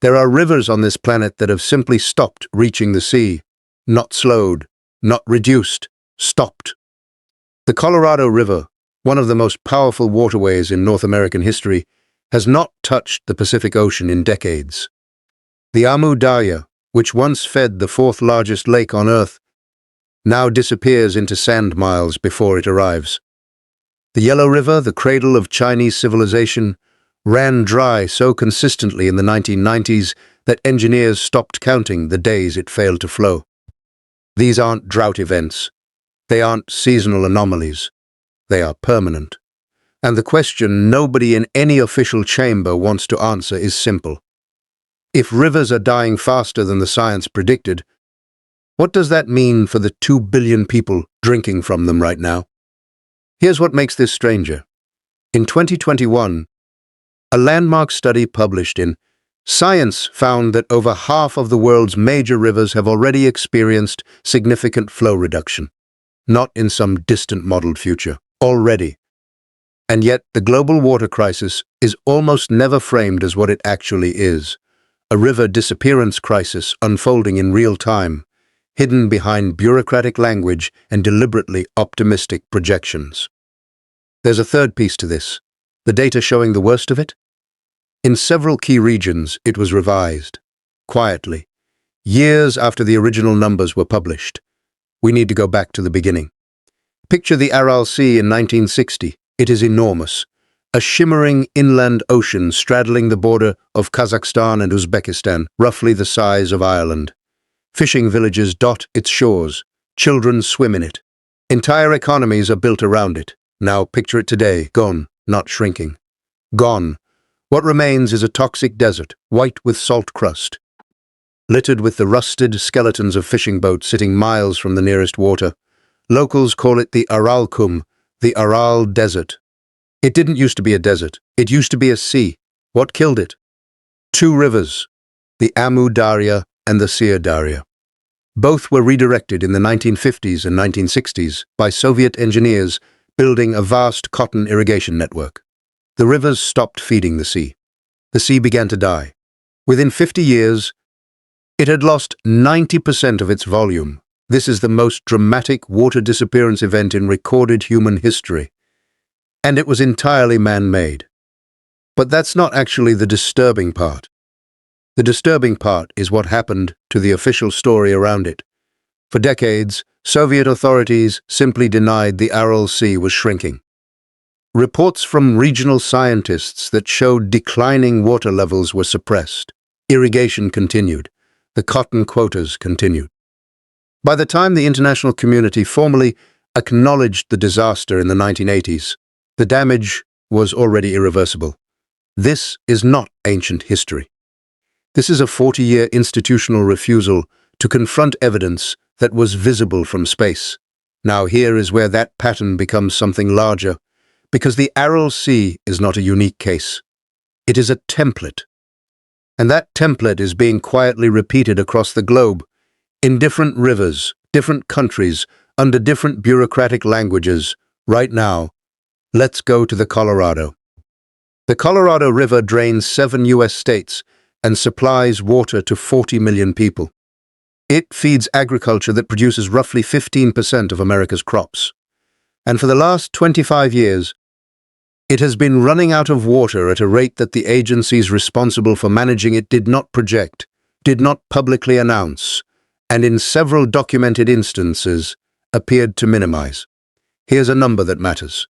There are rivers on this planet that have simply stopped reaching the sea. Not slowed, not reduced, stopped. The Colorado River, one of the most powerful waterways in North American history, has not touched the Pacific Ocean in decades. The Amu Darya, which once fed the fourth largest lake on Earth, now disappears into sand miles before it arrives. The Yellow River, the cradle of Chinese civilization, ran dry so consistently in the 1990s that engineers stopped counting the days it failed to flow. These aren't drought events. They aren't seasonal anomalies. They are permanent. And the question nobody in any official chamber wants to answer is simple. If rivers are dying faster than the science predicted, what does that mean for the 2 billion people drinking from them right now? Here's what makes this stranger. In 2021, a landmark study published in Science found that over half of the world's major rivers have already experienced significant flow reduction. Not in some distant modeled future, already. And yet, the global water crisis is almost never framed as what it actually is. A river disappearance crisis unfolding in real time, hidden behind bureaucratic language and deliberately optimistic projections. There's a third piece to this, the data showing the worst of it. In several key regions, it was revised, quietly, years after the original numbers were published. We need to go back to the beginning. Picture the Aral Sea in 1960. It is enormous, a shimmering inland ocean straddling the border of Kazakhstan and Uzbekistan, roughly the size of Ireland. Fishing villages dot its shores. Children swim in it. Entire economies are built around it. Now picture it today, gone, not shrinking. Gone. What remains is a toxic desert, white with salt crust, littered with the rusted skeletons of fishing boats sitting miles from the nearest water. Locals call it the Aral Kum, the Aral Desert. It didn't used to be a desert. It used to be a sea. What killed it? 2 rivers, the Amu Darya and the Sea Darya. Both were redirected in the 1950s and 1960s by Soviet engineers building a vast cotton irrigation network. The rivers stopped feeding the sea. The sea began to die. Within 50 years, it had lost 90% of its volume. This is the most dramatic water disappearance event in recorded human history. And it was entirely man-made. But that's not actually the disturbing part. The disturbing part is what happened to the official story around it. For decades, Soviet authorities simply denied the Aral Sea was shrinking. Reports from regional scientists that showed declining water levels were suppressed. Irrigation continued. The cotton quotas continued. By the time the international community formally acknowledged the disaster in the 1980s, the damage was already irreversible. This is not ancient history. This is a 40-year institutional refusal to confront evidence that was visible from space. Now here is where that pattern becomes something larger, because the Aral Sea is not a unique case. It is a template. And that template is being quietly repeated across the globe, in different rivers, different countries, under different bureaucratic languages. Right now, let's go to the Colorado. The Colorado River drains 7 U.S. states and supplies water to 40 million people. It feeds agriculture that produces roughly 15% of America's crops. And for the last 25 years, it has been running out of water at a rate that the agencies responsible for managing it did not project, did not publicly announce, and in several documented instances appeared to minimize. Here's a number that matters.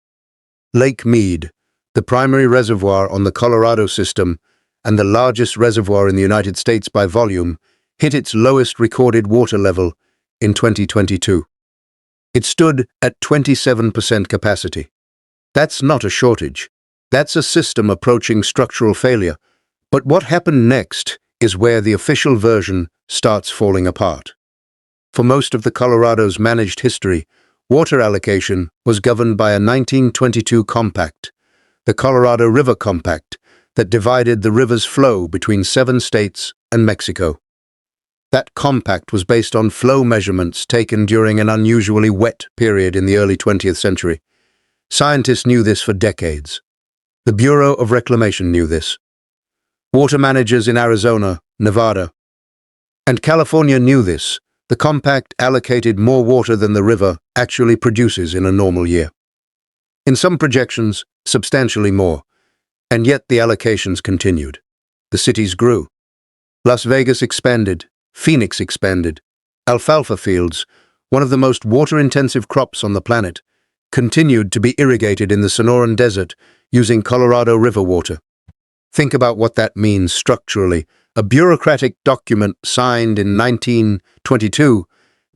Lake Mead, the primary reservoir on the Colorado system and the largest reservoir in the United States by volume, hit its lowest recorded water level in 2022. It stood at 27% capacity. That's not a shortage. That's a system approaching structural failure. But what happened next is where the official version starts falling apart. For most of the Colorado's managed history, water allocation was governed by a 1922 compact, the Colorado River Compact, that divided the river's flow between 7 states and Mexico. That compact was based on flow measurements taken during an unusually wet period in the early 20th century. Scientists knew this for decades. The Bureau of Reclamation knew this. water managers in Arizona, Nevada, and California knew this. The compact allocated more water than the river actually produces in a normal year. In some projections, substantially more, and yet the allocations continued. The cities grew. Las Vegas expanded, Phoenix expanded. Alfalfa fields, one of the most water-intensive crops on the planet, continued to be irrigated in the Sonoran Desert using Colorado River water. Think about what that means structurally. A bureaucratic document signed in 1922,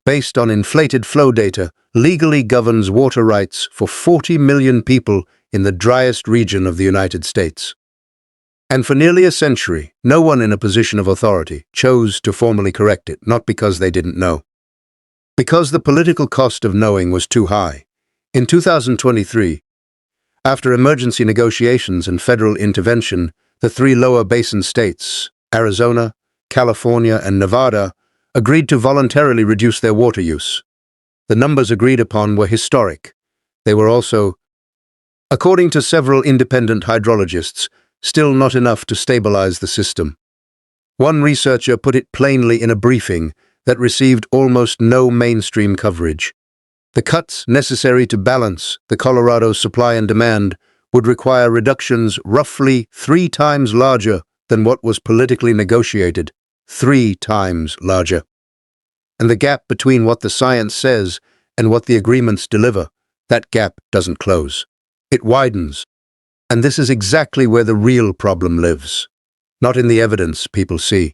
based on inflated flow data, legally governs water rights for 40 million people in the driest region of the United States. And for nearly a century, no one in a position of authority chose to formally correct it, not because they didn't know. Because the political cost of knowing was too high. In 2023, after emergency negotiations and federal intervention, the three lower basin states, Arizona, California, and Nevada, agreed to voluntarily reduce their water use. The numbers agreed upon were historic. They were also, according to several independent hydrologists, still not enough to stabilize the system. One researcher put it plainly in a briefing that received almost no mainstream coverage. The cuts necessary to balance the Colorado's supply and demand would require reductions roughly 3 times larger than what was politically negotiated, 3 times larger. And the gap between what the science says and what the agreements deliver, that gap doesn't close. It widens. And this is exactly where the real problem lives. Not in the evidence people see,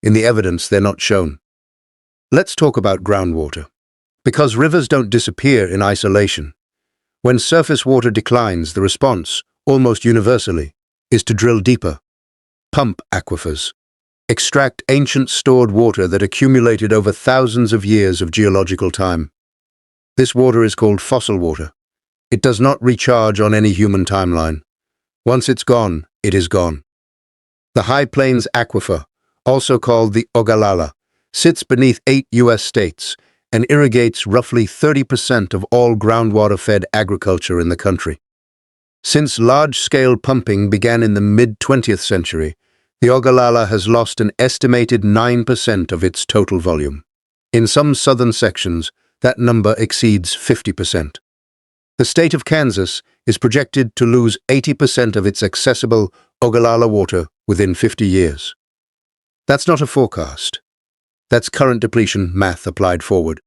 in the evidence they're not shown. Let's talk about groundwater. Because rivers don't disappear in isolation. When surface water declines, the response, almost universally, is to drill deeper. Pump aquifers. Extract ancient stored water that accumulated over thousands of years of geological time. This water is called fossil water. It does not recharge on any human timeline. Once it's gone, it is gone. The High Plains Aquifer, also called the Ogallala, sits beneath 8 U.S. states and irrigates roughly 30% of all groundwater-fed agriculture in the country. Since large-scale pumping began in the mid-20th century, the Ogallala has lost an estimated 9% of its total volume. In some southern sections, that number exceeds 50%. The state of Kansas is projected to lose 80% of its accessible Ogallala water within 50 years. That's not a forecast. That's current depletion math applied forward.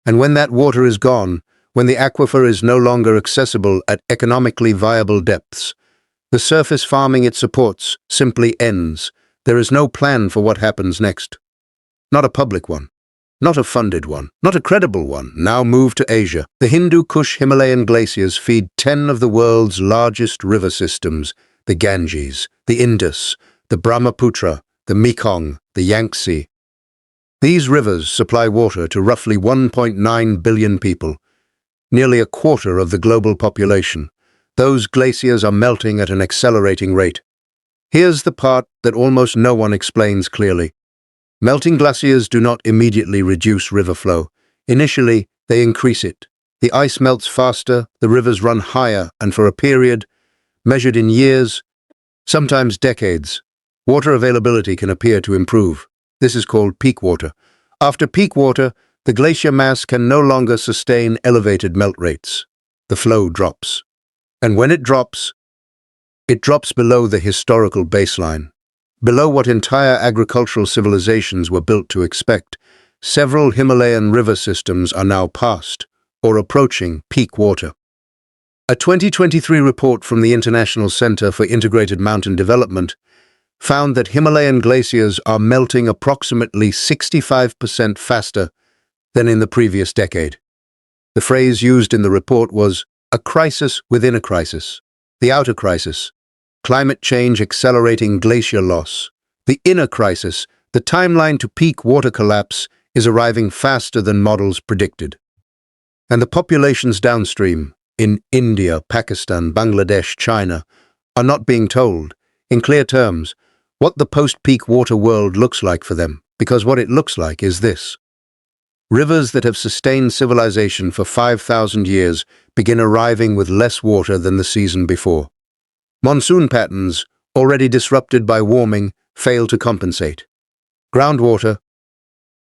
And when that water is gone, when the aquifer is no longer accessible at economically viable depths, the surface farming it supports simply ends. There is no plan for what happens next. Not a public one. Not a funded one, not a credible one. Now move to Asia. The Hindu Kush Himalayan glaciers feed 10 of the world's largest river systems, the Ganges, the Indus, the Brahmaputra, the Mekong, the Yangtze. These rivers supply water to roughly 1.9 billion people, nearly a quarter of the global population. Those glaciers are melting at an accelerating rate. Here's the part that almost no one explains clearly. Melting glaciers do not immediately reduce river flow. Initially, they increase it. The ice melts faster, the rivers run higher, and for a period, measured in years, sometimes decades, water availability can appear to improve. This is called peak water. After peak water, the glacier mass can no longer sustain elevated melt rates. The flow drops. And when it drops below the historical baseline. Below what entire agricultural civilizations were built to expect. Several Himalayan river systems are now past or approaching peak water. A 2023 report from the International Center for Integrated Mountain Development found that Himalayan glaciers are melting approximately 65% faster than in the previous decade. The phrase used in the report was a crisis within a crisis. The outer crisis, climate change accelerating glacier loss. The inner crisis, the timeline to peak water collapse, is arriving faster than models predicted. And the populations downstream, in India, Pakistan, Bangladesh, China, are not being told, in clear terms, what the post-peak water world looks like for them, because what it looks like is this. Rivers that have sustained civilization for 5,000 years begin arriving with less water than the season before. Monsoon patterns, already disrupted by warming, fail to compensate. Groundwater,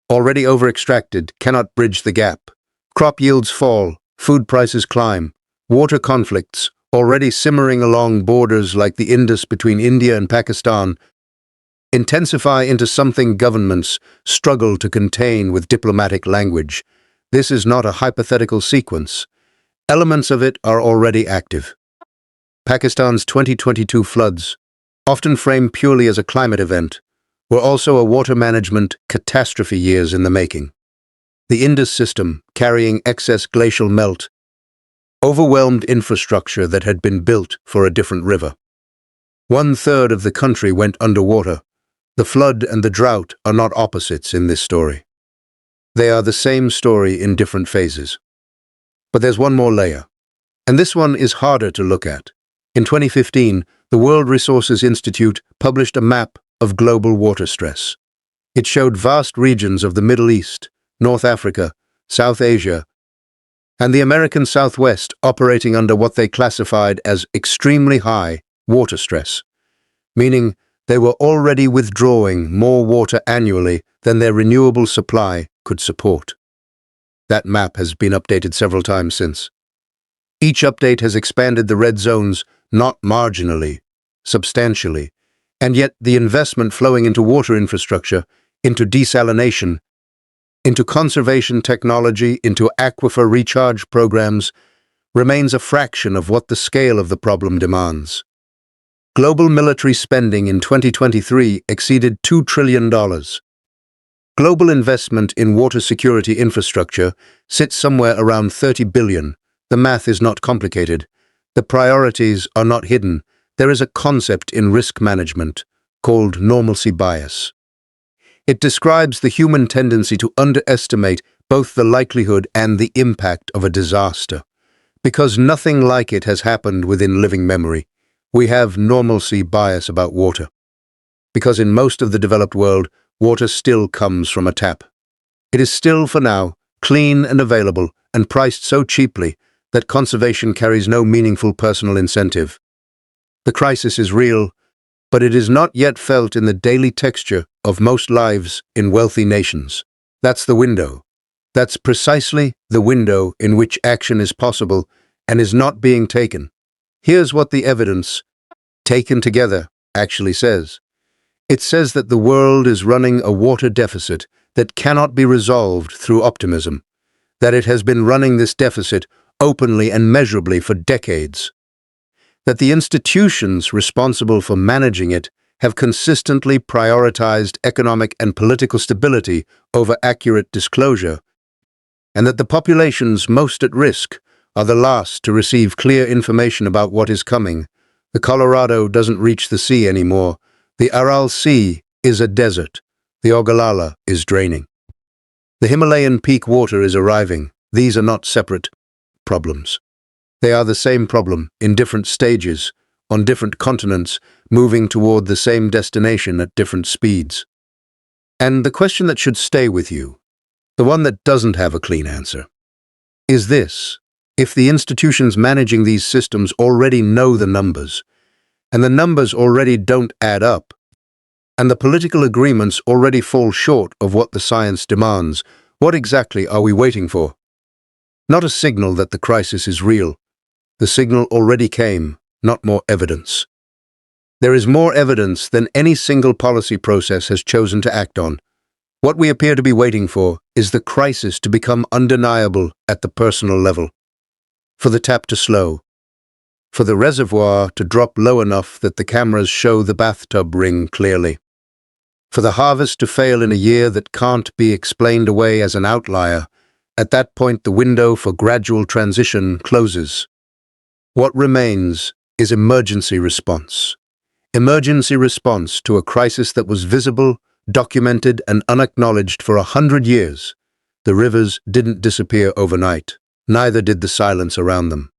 already over-extracted, cannot bridge the gap. Crop yields fall, food prices climb. Water conflicts, already simmering along borders like the Indus between India and Pakistan, intensify into something governments struggle to contain with diplomatic language. This is not a hypothetical sequence. Elements of it are already active. Pakistan's 2022 floods, often framed purely as a climate event, were also a water management catastrophe years in the making. The Indus system, carrying excess glacial melt, overwhelmed infrastructure that had been built for a different river. 1/3 of the country went underwater. The flood and the drought are not opposites in this story. They are the same story in different phases. But there's one more layer, and this one is harder to look at. In 2015, the World Resources Institute published a map of global water stress. It showed vast regions of the Middle East, North Africa, South Asia, and the American Southwest operating under what they classified as extremely high water stress, meaning they were already withdrawing more water annually than their renewable supply could support. That map has been updated several times since. Each update has expanded the red zones, not marginally, substantially, and yet the investment flowing into water infrastructure, into desalination, into conservation technology, into aquifer recharge programs, remains a fraction of what the scale of the problem demands. Global military spending in 2023 exceeded $2 trillion. Global investment in water security infrastructure sits somewhere around $30 billion. The math is not complicated. The priorities are not hidden. There is a concept in risk management called normalcy bias. It describes the human tendency to underestimate both the likelihood and the impact of a disaster. Because nothing like it has happened within living memory, we have normalcy bias about water. Because in most of the developed world, water still comes from a tap. It is still, for now, clean and available and priced so cheaply that conservation carries no meaningful personal incentive. The crisis is real, but it is not yet felt in the daily texture of most lives in wealthy nations. That's the window. That's precisely the window in which action is possible and is not being taken. Here's what the evidence, taken together, actually says. It says that the world is running a water deficit that cannot be resolved through optimism, that it has been running this deficit openly and measurably for decades, that the institutions responsible for managing it have consistently prioritized economic and political stability over accurate disclosure, and that the populations most at risk are the last to receive clear information about what is coming. The Colorado doesn't reach the sea anymore. The Aral Sea is a desert. The Ogallala is draining. The Himalayan peak water is arriving. These are not separate problems. They are the same problem in different stages, on different continents, moving toward the same destination at different speeds. And the question that should stay with you, the one that doesn't have a clean answer, is this: if the institutions managing these systems already know the numbers, and the numbers already don't add up, and the political agreements already fall short of what the science demands, what exactly are we waiting for? Not a signal that the crisis is real. The signal already came, not more evidence. There is more evidence than any single policy process has chosen to act on. What we appear to be waiting for is the crisis to become undeniable at the personal level, for the tap to slow, for the reservoir to drop low enough that the cameras show the bathtub ring clearly, for the harvest to fail in a year that can't be explained away as an outlier. At that point, the window for gradual transition closes. What remains is emergency response. Emergency response to a crisis that was visible, documented, and unacknowledged for 100 years. The rivers didn't disappear overnight. Neither did the silence around them.